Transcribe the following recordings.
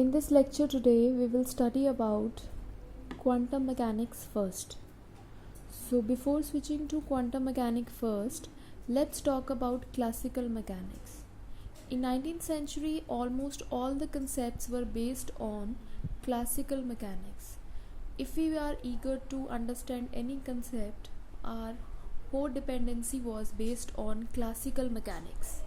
In this lecture today, we will study about quantum mechanics first. So before switching to quantum mechanics first, let's talk about classical mechanics. In 19th century, almost all the concepts were based on classical mechanics. If we are eager to understand any concept, our whole dependency was based on classical mechanics.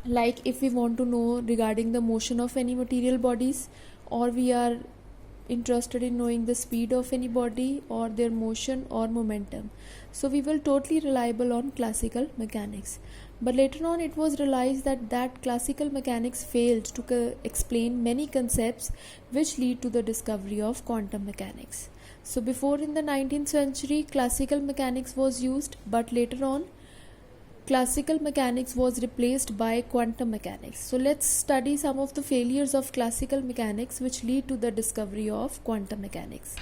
Like if we want to know regarding the motion of any material bodies, or we are interested in knowing the speed of any body or their motion or momentum, so we will totally reliable on classical mechanics. But later on it was realized that classical mechanics failed to explain many concepts which lead to the discovery of quantum mechanics. So before, in the 19th century, classical mechanics was used, but later on classical mechanics was replaced by quantum mechanics. So let's study some of the failures of classical mechanics which lead to the discovery of quantum mechanics.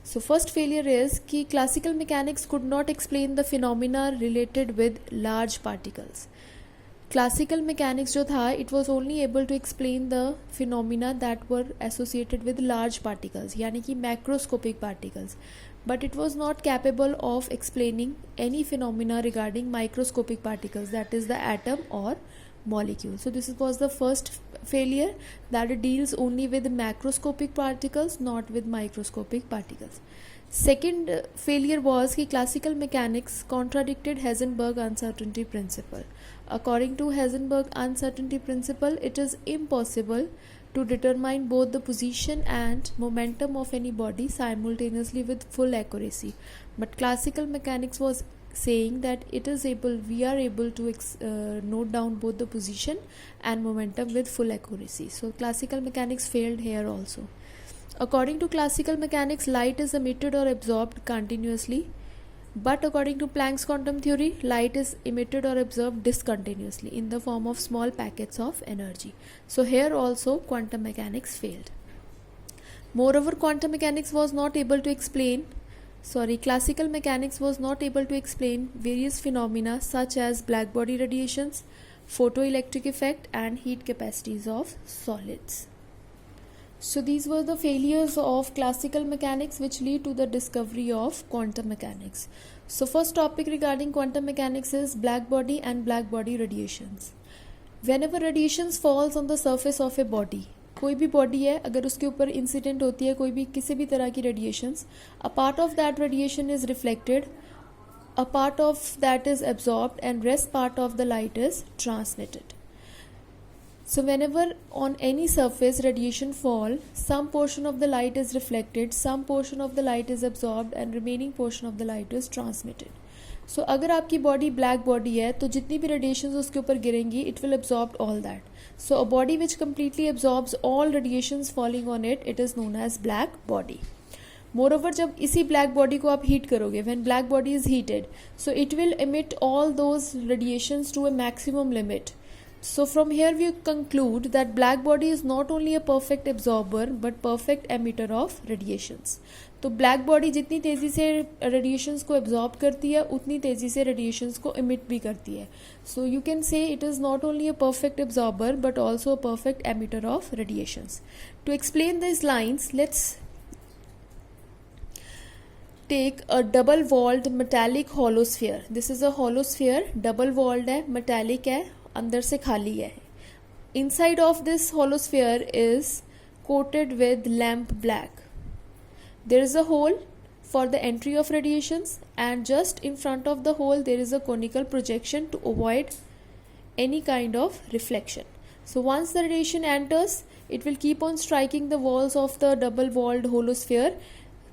So first failure is that classical mechanics could not explain the phenomena related with large particles. Classical mechanics जो था, it was only able to explain the phenomena that were associated with large particles, यानी कि macroscopic particles, but it was not capable of explaining any phenomena regarding microscopic particles, that is the atom or molecule. So this was the first failure, that it deals only with macroscopic particles, not with microscopic particles. Second failure was that classical mechanics contradicted Heisenberg uncertainty principle. According to Heisenberg uncertainty principle, it is impossible to determine both the position and momentum of any body simultaneously with full accuracy. But classical mechanics was saying that we are able to note down both the position and momentum with full accuracy. So classical mechanics failed here also. According to classical mechanics, light is emitted or absorbed continuously, but according to Planck's quantum theory, light is emitted or absorbed discontinuously in the form of small packets of energy. So here also quantum mechanics failed. Moreover, classical mechanics was not able to explain various phenomena such as black body radiations, photoelectric effect, and heat capacities of solids. So these were the failures of classical mechanics which lead to the discovery of quantum mechanics. So first topic regarding quantum mechanics is black body and black body radiations. Whenever radiations falls on the surface of a body, कोई भी body है, अगर उसके ऊपर incident होती है कोई भी किसी भी तरह की radiations, a part of that radiation is reflected, a part of that is absorbed, and rest part of the light is transmitted. So whenever on any surface radiation fall, some portion of the light is reflected, some portion of the light is absorbed, and remaining portion of the light is transmitted. So अगर आपकी body black body है तो जितनी भी radiations उसके ऊपर गिरेंगी, it will absorb all that. So a body which completely absorbs all radiations falling on it, it is known as black body. Moreover, जब इसी black body को आप heat करोगे, when black body is heated, so it will emit all those radiations to a maximum limit. So from here we conclude that black body is not only a perfect absorber but perfect emitter of radiations. तो black body जितनी तेज़ी से radiations को absorb करती है उतनी तेज़ी से radiations को emit भी करती है. So you can say it is not only a perfect absorber but also a perfect emitter of radiations. To explain these lines, let's take a double walled metallic hollow sphere. This is a hollow sphere, double walled है, metallic है, अंदर से खाली है. Inside of this hollow sphere is coated with lamp black. There is a hole for the entry of radiations, and just in front of the hole there is a conical projection to avoid any kind of reflection. So once the radiation enters, it will keep on striking the walls of the double walled hollow sphere.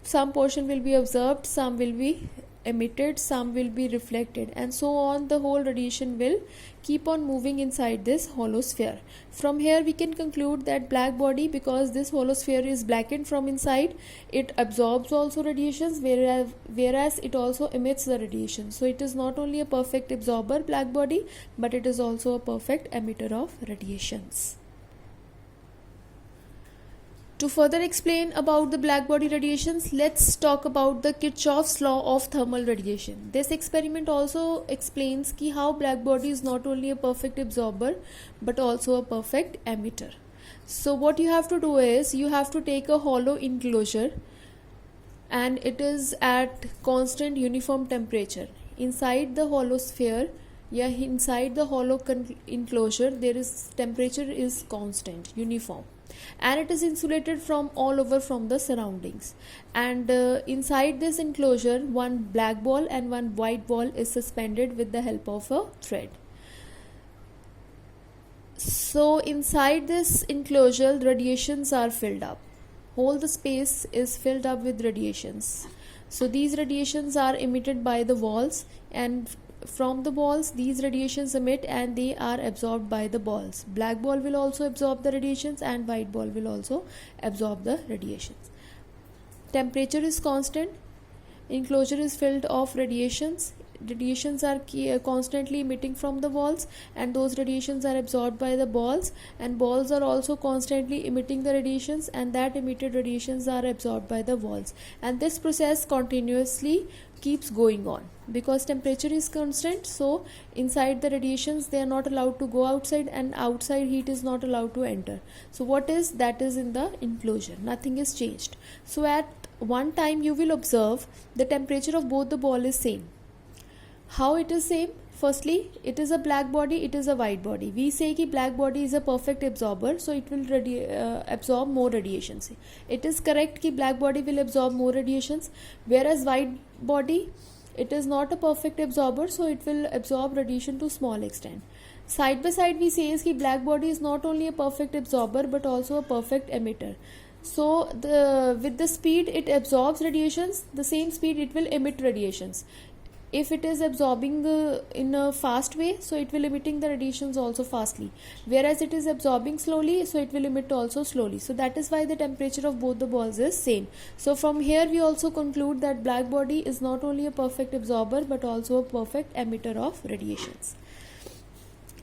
Some portion will be observed, some will be emitted, some will be reflected, and so on. The whole radiation will keep on moving inside this hollow sphere. From here we can conclude that black body, because this hollow sphere is blackened from inside, it absorbs also radiations, whereas it also emits the radiation. So it is not only a perfect absorber, black body, but it is also a perfect emitter of radiations. To further explain about the black body radiations, let's talk about the Kirchhoff's law of thermal radiation. This experiment also explains how black body is not only a perfect absorber but also a perfect emitter. So what you have to do is you have to take a hollow enclosure, and it is at constant uniform temperature. Inside the hollow sphere, inside the hollow enclosure, there is temperature is constant, uniform, and it is insulated from all over from the surroundings. And inside this enclosure, one black ball and one white ball is suspended with the help of a thread. So inside this enclosure, radiations are filled up. Whole the space is filled up with radiations. So these radiations are emitted by the walls, and from the balls these radiations emit and they are absorbed by the balls. Black ball will also absorb the radiations and white ball will also absorb the radiations. Temperature is constant, enclosure is filled of radiations. Radiations are constantly emitting from the walls, and those radiations are absorbed by the balls, and balls are also constantly emitting the radiations, and that emitted radiations are absorbed by the walls, and this process continuously keeps going on because temperature is constant. So inside the radiations, they are not allowed to go outside, and outside heat is not allowed to enter. So what is that is in the enclosure, nothing is changed. So at one time you will observe the temperature of both the ball is same. How it is same? Firstly, it is a black body, it is a white body. We say कि black body is a perfect absorber, so it will absorb more radiations. It is correct कि black body will absorb more radiations, whereas white body, it is not a perfect absorber, so it will absorb radiation to small extent. Side by side, we say is कि black body is not only a perfect absorber but also a perfect emitter. So with the speed it absorbs radiations, the same speed it will emit radiations. If it is absorbing in a fast way, so it will emitting the radiations also fastly, whereas it is absorbing slowly, so it will emit also slowly. So that is why the temperature of both the balls is same. So from here we also conclude that black body is not only a perfect absorber but also a perfect emitter of radiations.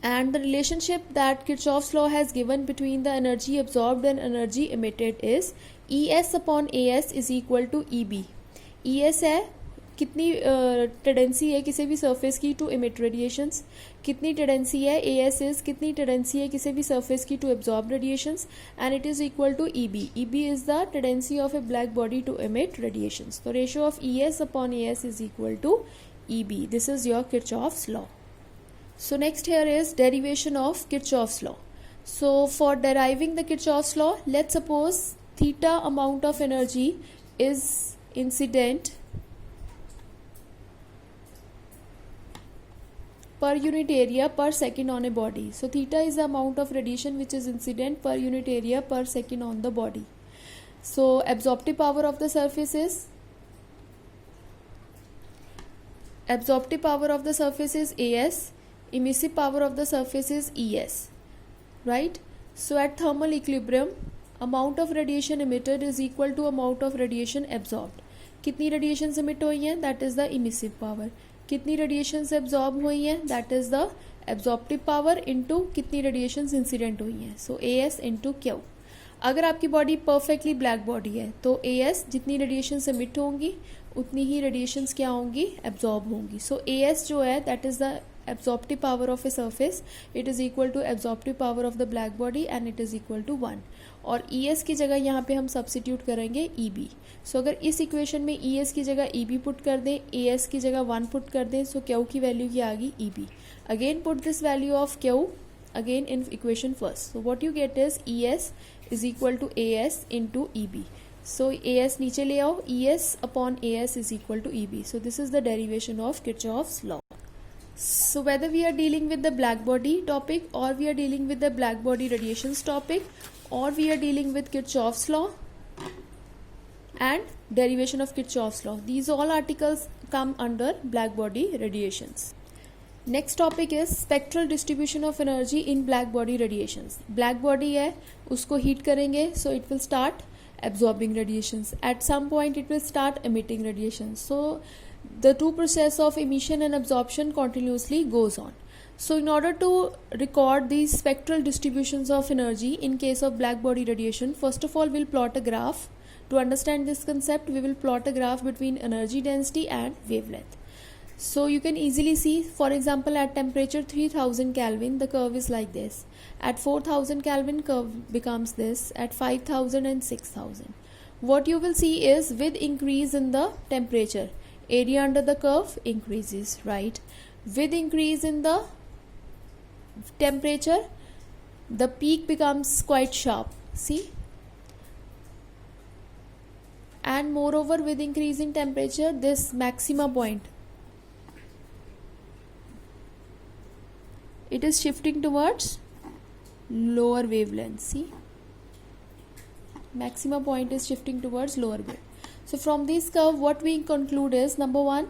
And the relationship that Kirchhoff's law has given between the energy absorbed and energy emitted is ES upon AS is equal to EB. ES है कितनी tendency है किसी भी surface की to emit radiations, कितनी tendency है AS is कितनी tendency है किसी भी सरफेस की to absorb radiations, and it is equal to EB. EB is the tendency of a black body to emit radiations. तो ratio of ES upon AS is equal to EB. This is your Kirchhoff's law. So next here is derivation of Kirchhoff's law. So for deriving the Kirchhoff's law, let's suppose theta amount of energy is incident per unit area per second on a body. So theta is the amount of radiation which is incident per unit area per second on the body. So absorptive power of the surface is AS, emissive power of the surface is ES, right? So at thermal equilibrium, amount of radiation emitted is equal to amount of radiation absorbed. कितनी radiations emit हुई हैं, that is the emissive power. कितनी radiations absorb हुई हैं, that is the absorptive power into कितनी radiations incident हुई हैं. So AS into Q. अगर आपकी बॉडी परफेक्टली ब्लैक बॉडी है तो AS जितनी रेडिएशंस एमिट होंगी उतनी ही रेडिएशंस क्या होंगी, एब्जॉर्ब होंगी. सो AS जो है that is the absorptive power of a surface, it is equal to absorptive power of the black body and it is equal to 1. और ES की जगह यहाँ पे हम सब्सिट्यूट करेंगे EB. सो अगर इस इक्वेशन में ES की जगह EB पुट कर दें, AS की जगह 1 पुट कर दें, सो Q की वैल्यू क्या आ गई EB. Again put this value of Q again in equation first. So what you get is ES is equal to AS into EB. So AS नीचे ले आओ, ES upon AS is equal to EB. So this is the derivation of Kirchhoff's law. So whether we are dealing with the black body topic or we are dealing with the black body radiations topic or we are dealing with Kirchhoff's law and derivation of Kirchhoff's law, these all articles come under black body radiations. Next topic is spectral distribution of energy in black body radiations. Black body है उसको heat करेंगे, so it will start absorbing radiations. At some point it will start emitting radiations. So the two process of emission and absorption continuously goes on. So in order to record these spectral distributions of energy in case of black body radiation, first of all we'll plot a graph. To understand this concept, we will plot a graph between energy density and wavelength. So you can easily see, for example, at temperature 3000 Kelvin, the curve is like this. At 4000 Kelvin, curve becomes this. At 5000 and 6000. What you will see is, with increase in the temperature, area under the curve increases, right? With increase in the temperature, the peak becomes quite sharp, see? And moreover, with increase in temperature, this maxima point, it is shifting towards lower wavelength, see? Maxima point is shifting towards lower wavelength. So from this curve, what we conclude is, number one,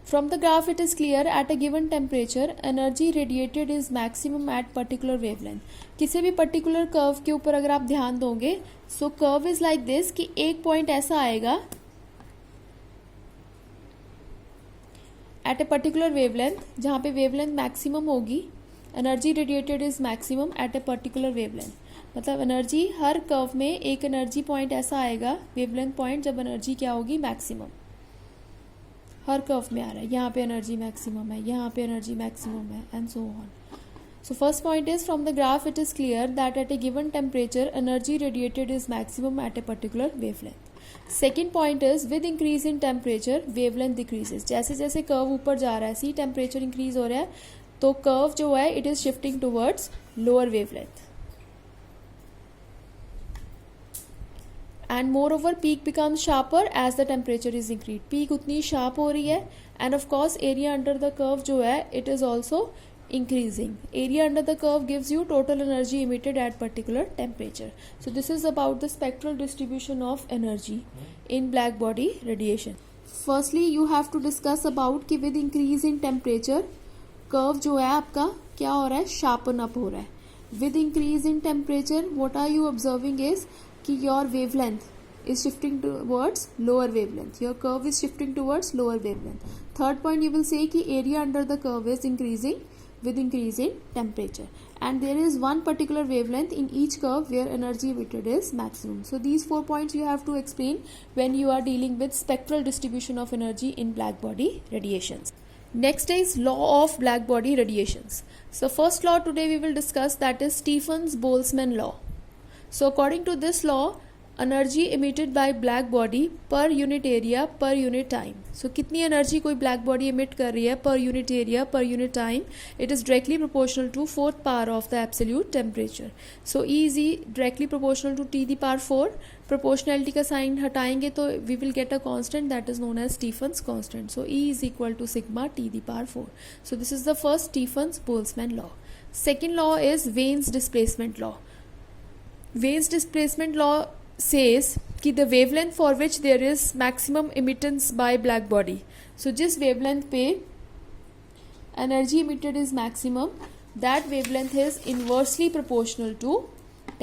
from the graph it is clear, at a given temperature, energy radiated is maximum at particular wavelength. किसी भी particular curve के ऊपर अगर आप ध्यान दोगे, so curve is like this कि एक point ऐसा आएगा at a particular wavelength, जहाँ पे wavelength maximum होगी, energy radiated is maximum at a particular wavelength. मतलब एनर्जी हर कर्व में एक एनर्जी पॉइंट ऐसा आएगा, वेवलेंथ पॉइंट, जब एनर्जी क्या होगी, मैक्सिमम. हर कर्व में आ रहा है, यहाँ पे एनर्जी मैक्सिमम है, यहाँ पे एनर्जी मैक्सिमम है, and so on. So first point is, from the graph it is clear that at a given temperature energy radiated is maximum at a particular wavelength. Second point is, with increase in temperature wavelength decreases. जैसे जैसे curve ऊपर जा रहा है, सी temperature increase हो रहा है, तो कर्व जो है it is shifting towards lower wavelength. And moreover, peak becomes sharper as the temperature is increased. Peak उतनी sharp हो रही है, and of course area under the curve जो है it is also increasing. Area under the curve gives you total energy emitted at particular temperature. So this is about the spectral distribution of energy in black body radiation. Firstly, you have to discuss about कि with increase in temperature, curve जो है आपका क्या हो रहा है, sharpen up हो रहा है. With increase in temperature, what are you observing is कि your wavelength is shifting towards lower wavelength. Your curve is shifting towards lower wavelength. Third point, you will say कि area under the curve is increasing with increase in temperature. And there is one particular wavelength in each curve where energy emitted is maximum. So these 4 points you have to explain when you are dealing with spectral distribution of energy in black body radiations. Next is law of black body radiations. So first law today we will discuss, that is Stephens-Boltzmann law. So according to this law, energy emitted by black body per unit area per unit time. So कितनी energy कोई black body emit कर रही है per unit area per unit time, it is directly proportional to 4th power of the absolute temperature. So E is directly proportional to T the power 4. Proportionality का sign हटाएंगे तो we will get a constant that is known as Stephens constant. So E is equal to sigma T the power 4. So this is the first Stephens-Boltzmann law. Second law is Wien's displacement law. Wien's displacement law says कि the wavelength for which there is maximum emittance by black body. So जिस wavelength पे energy emitted is maximum, that wavelength is inversely proportional to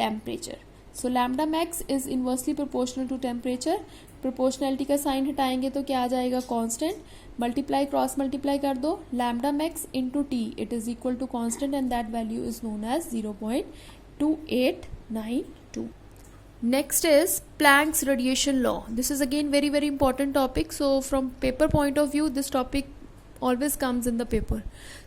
temperature. So lambda max is inversely proportional to temperature. Proportionality का sign हटाएंगे तो क्या आ जाएगा, constant. Multiply cross multiply कर दो, lambda max into T, it is equal to constant, and that value is known as 0.2892. Next is Planck's radiation law. This is again very very important topic. So from paper point of view, this topic always comes in the paper.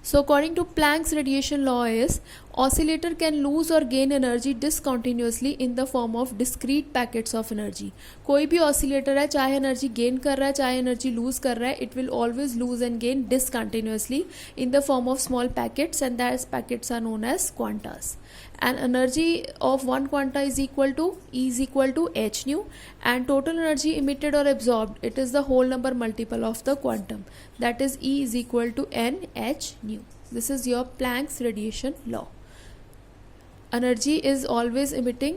So according to Planck's radiation law is, oscillator can lose or gain energy discontinuously in the form of discrete packets of energy. कोई भी oscillator है, चाहे energy gain कर रहा है चाहे energy lose कर रहा है, it will always lose and gain discontinuously in the form of small packets, and those packets are known as quantas. And energy of one quanta is equal to E is equal to h nu, and total energy emitted or absorbed, it is the whole number multiple of the quantum, that is E is equal to n h nu. This is your Planck's radiation law. Energy is always emitting